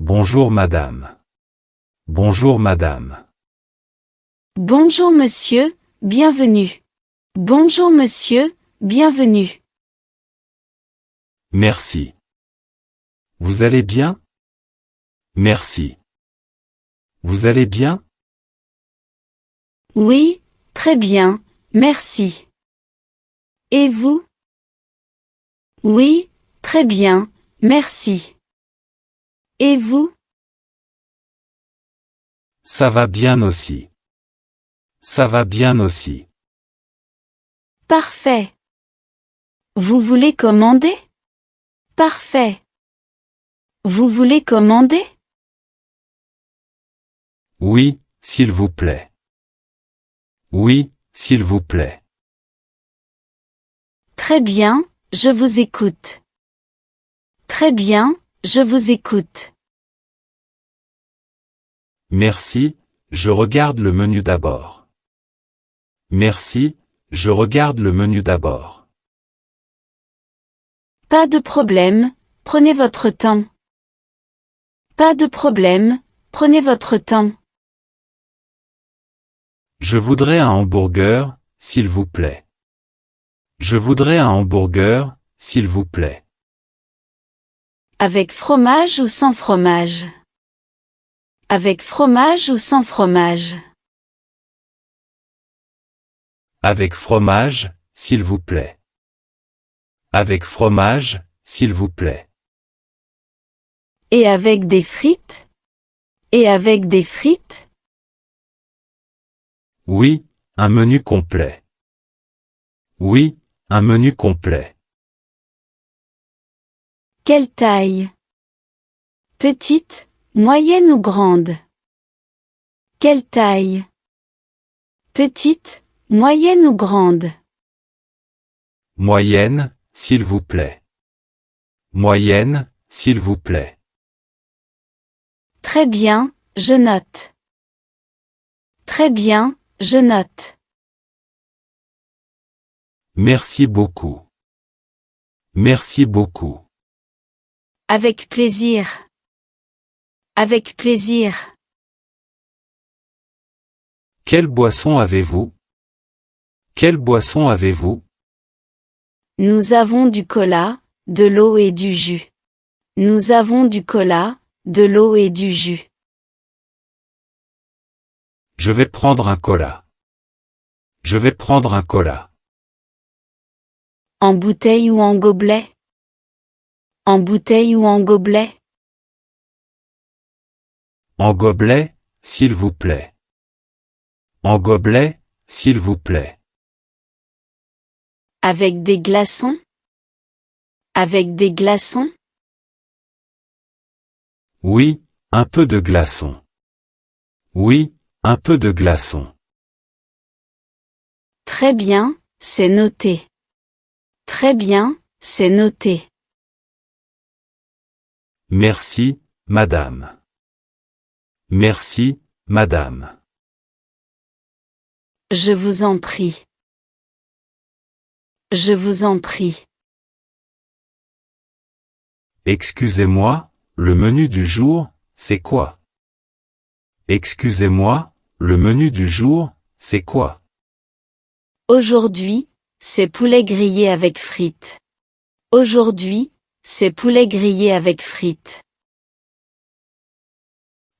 Bonjour madame. Bonjour madame. Bonjour monsieur, bienvenue. Bonjour monsieur, bienvenue. Merci. Vous allez bien? Merci. Vous allez bien? Oui, très bien, merci. Et vous? Oui, très bien, merci. Et vous? Ça va bien aussi. Ça va bien aussi. Parfait. Vous voulez commander? Parfait. Vous voulez commander? Oui, s'il vous plaît. Oui, s'il vous plaît. Très bien, je vous écoute. Très bien, je vous écoute. Merci, je regarde le menu d'abord. Merci, je regarde le menu d'abord. Pas de problème, prenez votre temps. Pas de problème, prenez votre temps. Je voudrais un hamburger, s'il vous plaît. Je voudrais un hamburger, s'il vous plaît. Avec fromage ou sans fromage? Avec fromage ou sans fromage? Avec fromage, s'il vous plaît. Avec fromage, s'il vous plaît. Et avec des frites? Et avec des frites? Oui, un menu complet. Oui, un menu complet. Quelle taille? Petite, moyenne ou grande? Quelle taille? Petite, moyenne ou grande? Moyenne, s'il vous plaît. Moyenne, s'il vous plaît. Très bien, je note. Très bien, je note. Merci beaucoup. Merci beaucoup. Avec plaisir. Avec plaisir. Quelle boisson avez-vous? Quelle boisson avez-vous? Nous avons du cola, de l'eau et du jus. Nous avons du cola, de l'eau et du jus. Je vais prendre un cola. Je vais prendre un cola. En bouteille ou en gobelet? En bouteille ou en gobelet? En gobelet, s'il vous plaît. En gobelet, s'il vous plaît. Avec des glaçons? Avec des glaçons? Oui, un peu de glaçons. Oui, un peu de glaçons. Très bien, c'est noté. Très bien, c'est noté. Merci, madame. Merci, madame. Je vous en prie. Je vous en prie. Excusez-moi, le menu du jour, c'est quoi? Excusez-moi, le menu du jour, c'est quoi? Aujourd'hui, c'est poulet grillé avec frites. Aujourd'hui, c'est poulet grillé avec frites.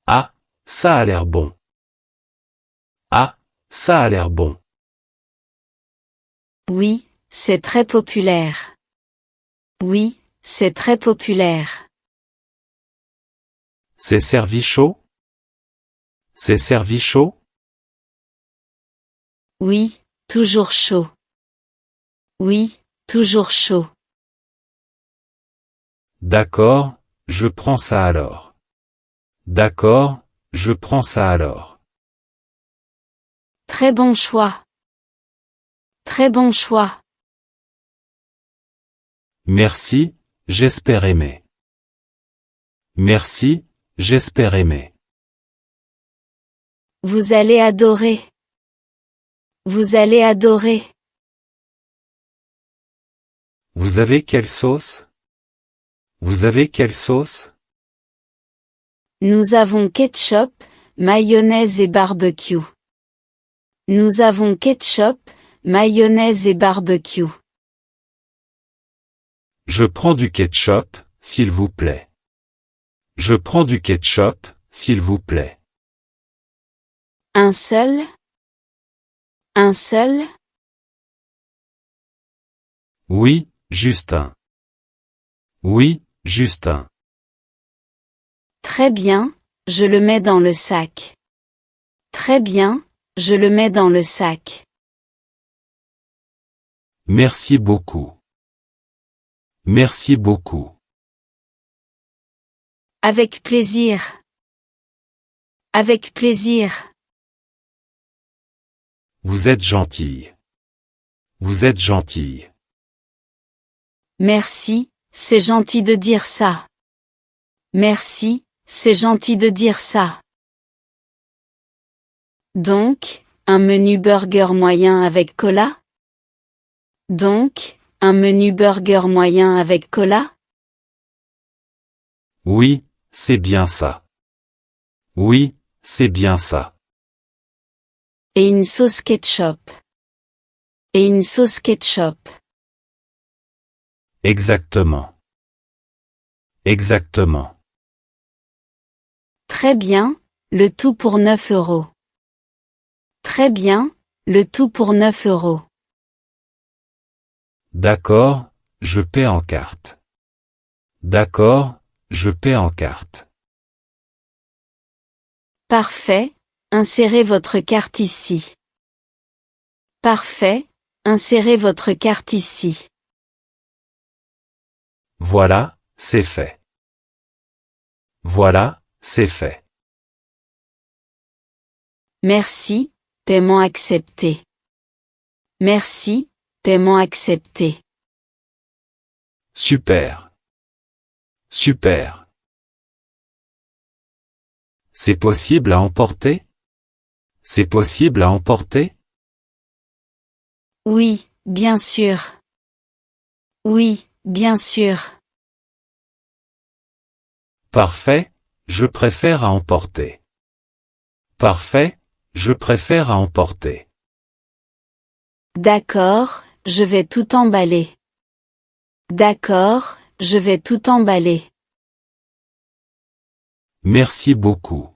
Ah, ça a l'air bon. Ah, ça a l'air bon. Oui, c'est très populaire. Oui, c'est très populaire. C'est servi chaud? C'est servi chaud? Oui, toujours chaud. Oui, toujours chaud. D'accord, je prends ça alors. D'accord, je prends ça alors. Très bon choix. Très bon choix. Merci, j'espère aimer. Merci, j'espère aimer. Vous allez adorer. Vous allez adorer. Vous avez quelle sauce? Vous avez quelle sauce? Nous avons ketchup, mayonnaise et barbecue. Nous avons ketchup, mayonnaise et barbecue. Je prends du ketchup, s'il vous plaît. Je prends du ketchup, s'il vous plaît. Un seul? Un seul? Oui, Justin. Oui, Justin. Très bien, je le mets dans le sac. Très bien, je le mets dans le sac. Merci beaucoup. Merci beaucoup. Avec plaisir. Avec plaisir. Vous êtes gentille. Vous êtes gentille. Merci, c'est gentil de dire ça. Merci, c'est gentil de dire ça. Donc, un menu burger moyen avec cola? Donc, un menu burger moyen avec cola? Oui, c'est bien ça. Oui, c'est bien ça. Et une sauce ketchup. Et une sauce ketchup. Exactement. Exactement. Très bien, le tout pour 9 €. Très bien, le tout pour 9 €. D'accord, je paie en carte. D'accord, je paie en carte. Parfait, insérez votre carte ici. Parfait, insérez votre carte ici. Voilà, c'est fait. Voilà, c'est fait. Merci, paiement accepté. Merci, paiement accepté. Super. Super. C'est possible à emporter? C'est possible à emporter? Oui, bien sûr. Oui, bien sûr. Parfait, je préfère à emporter. Parfait, je préfère à emporter. D'accord, je vais tout emballer. D'accord, je vais tout emballer. Merci beaucoup.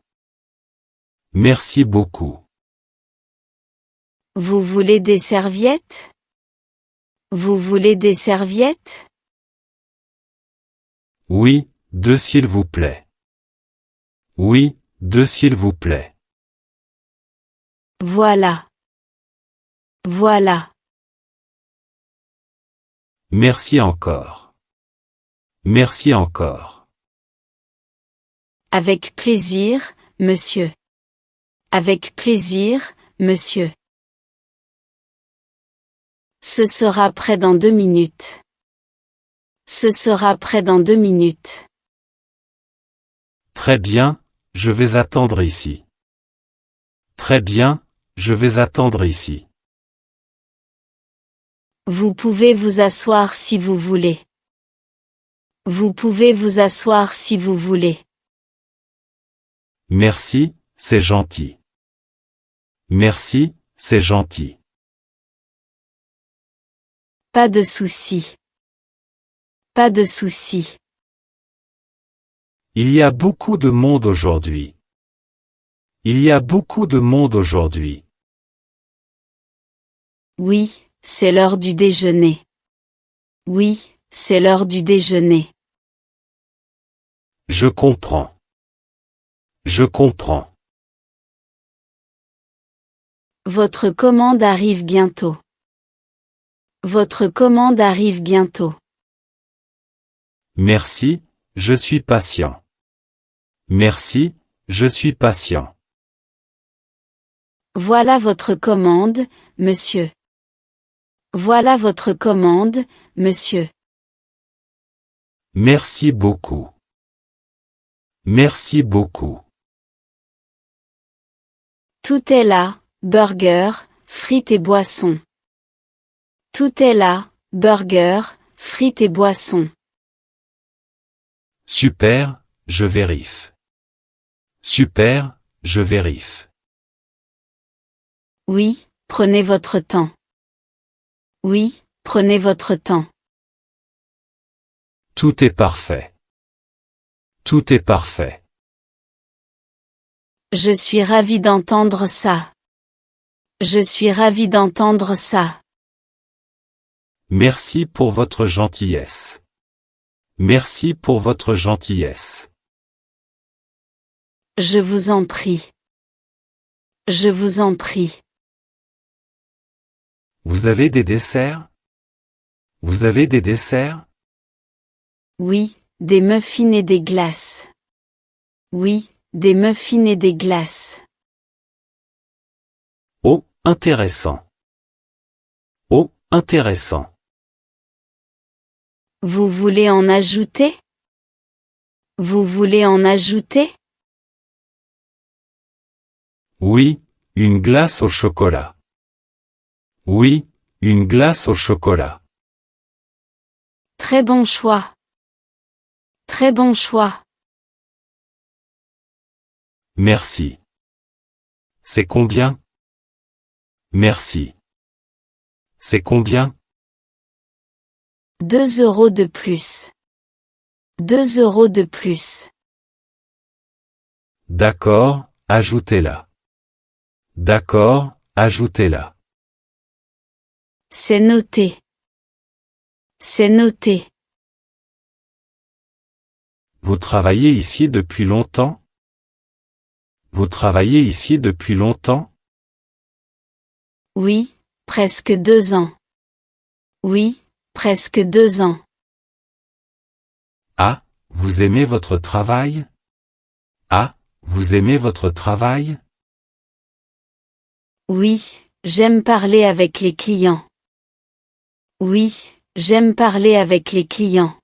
Merci beaucoup. Vous voulez des serviettes? Vous voulez des serviettes? Oui, deux s'il vous plaît. Oui, deux s'il vous plaît. Voilà. Voilà. Merci encore. Merci encore. Avec plaisir, monsieur. Avec plaisir, monsieur. Ce sera prêt dans 2 minutes. Ce sera prêt dans 2 minutes. Très bien, je vais attendre ici. Très bien, je vais attendre ici. Vous pouvez vous asseoir si vous voulez. Vous pouvez vous asseoir si vous voulez. Merci, c'est gentil. Merci, c'est gentil. Pas de souci. Pas de souci. Il y a beaucoup de monde aujourd'hui. Il y a beaucoup de monde aujourd'hui. Oui, c'est l'heure du déjeuner. Oui, c'est l'heure du déjeuner. Je comprends. Je comprends. Votre commande arrive bientôt. Votre commande arrive bientôt. Merci, je suis patient. Merci, je suis patient. Voilà votre commande, monsieur. Voilà votre commande, monsieur. Merci beaucoup. Merci beaucoup. Tout est là, burger, frites et boissons. Tout est là, burger, frites et boissons. Super, je vérifie. Super, je vérifie. Oui, prenez votre temps. Oui, prenez votre temps. Tout est parfait. Tout est parfait. Je suis ravi d'entendre ça. Je suis ravi d'entendre ça. Merci pour votre gentillesse. Merci pour votre gentillesse. Je vous en prie. Je vous en prie. Vous avez des desserts? Vous avez des desserts? Oui, des muffins et des glaces. Oui, des muffins et des glaces. Oh, intéressant. Oh, intéressant. Vous voulez en ajouter? Vous voulez en ajouter? Oui, une glace au chocolat. Oui, une glace au chocolat. Très bon choix. Très bon choix. Merci. C'est combien? Merci. C'est combien? 2 € de plus. 2 € de plus. D'accord, ajoutez-la. D'accord, ajoutez-la. C'est noté. C'est noté. Vous travaillez ici depuis longtemps? Vous travaillez ici depuis longtemps? Oui, presque 2 ans. Oui, presque 2 ans. Ah, vous aimez votre travail? Ah, vous aimez votre travail? Oui, j'aime parler avec les clients. Oui, j'aime parler avec les clients.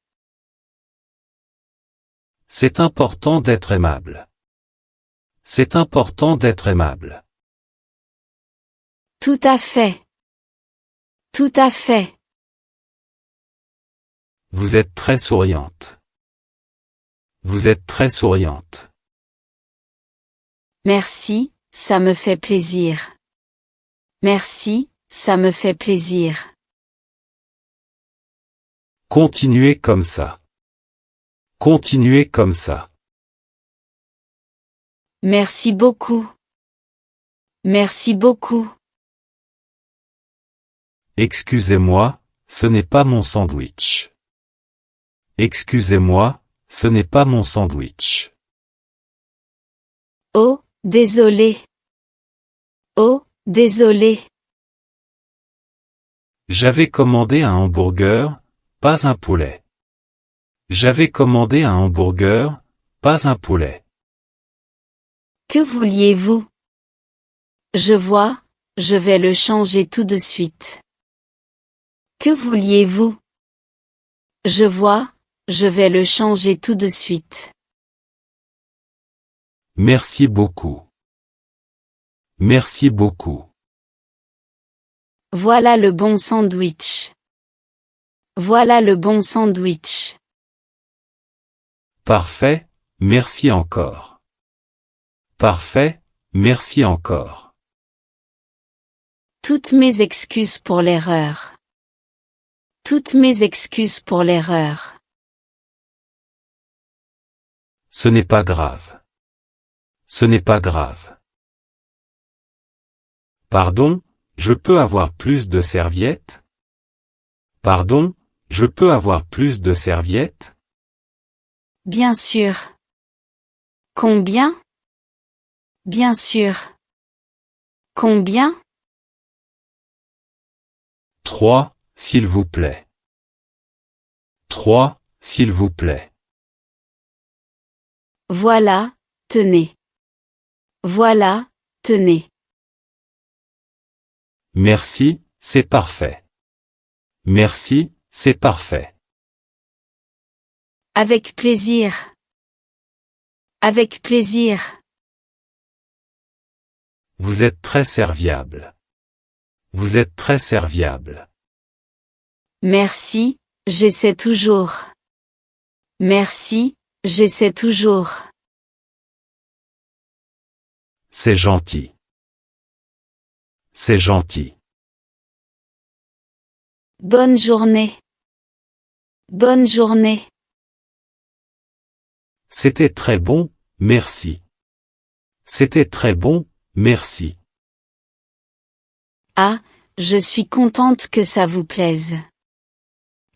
C'est important d'être aimable. C'est important d'être aimable. Tout à fait. Tout à fait. Vous êtes très souriante. Vous êtes très souriante. Merci, ça me fait plaisir. Merci, ça me fait plaisir. Continuez comme ça. Continuez comme ça. Merci beaucoup. Merci beaucoup. Excusez-moi, ce n'est pas mon sandwich. Excusez-moi, ce n'est pas mon sandwich. Oh, désolé. Oh, désolé. J'avais commandé un hamburger, pas un poulet. J'avais commandé un hamburger, pas un poulet. Que vouliez-vous? Je vois, je vais le changer tout de suite. Que vouliez-vous? Je vois, je vais le changer tout de suite. Merci beaucoup. Merci beaucoup. Voilà le bon sandwich. Voilà le bon sandwich. Parfait, merci encore. Parfait, merci encore. Toutes mes excuses pour l'erreur. Toutes mes excuses pour l'erreur. Ce n'est pas grave. Ce n'est pas grave. Pardon, je peux avoir plus de serviettes? Pardon, je peux avoir plus de serviettes? Bien sûr. Combien? Bien sûr. Combien? 3, s'il vous plaît. 3, s'il vous plaît. Voilà, tenez. Voilà, tenez. Merci, c'est parfait. Merci, c'est parfait. Avec plaisir. Avec plaisir. Vous êtes très serviable. Vous êtes très serviable. Merci, j'essaie toujours. Merci, j'essaie toujours. C'est gentil. C'est gentil. Bonne journée. Bonne journée. C'était très bon, merci. C'était très bon, merci. Ah, je suis contente que ça vous plaise.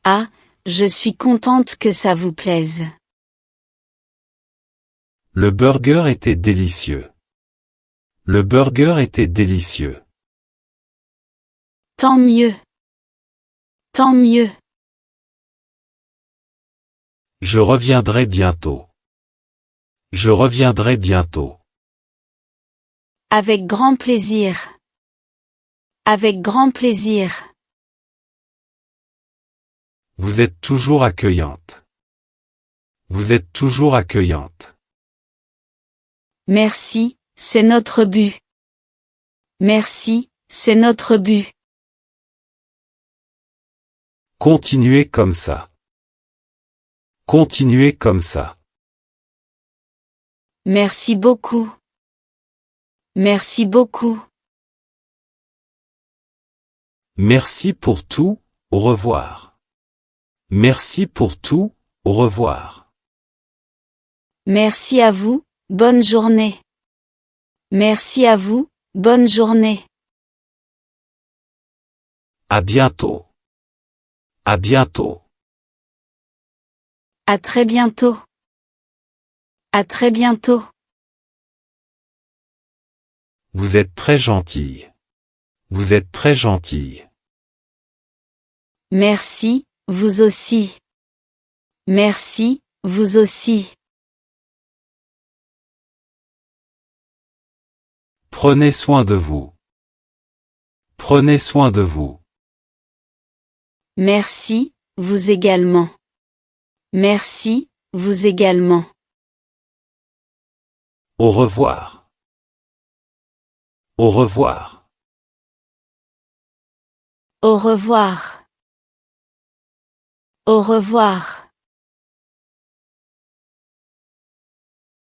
Ah, je suis contente que ça vous plaise. Le burger était délicieux. Le burger était délicieux. Tant mieux. Tant mieux. Je reviendrai bientôt. Je reviendrai bientôt. Avec grand plaisir. Avec grand plaisir. Vous êtes toujours accueillante. Vous êtes toujours accueillante. Merci, c'est notre but. Merci, c'est notre but. Continuez comme ça. Continuez comme ça. Merci beaucoup. Merci beaucoup. Merci pour tout, au revoir. Merci pour tout, au revoir. Merci à vous, bonne journée. Merci à vous, bonne journée. À bientôt. À bientôt. À très bientôt. À très bientôt. Vous êtes très gentille. Vous êtes très gentille. Merci, vous aussi. Merci, vous aussi. Prenez soin de vous. Prenez soin de vous. Merci, vous également. Merci, vous également. Au revoir. Au revoir. Au revoir. Au revoir.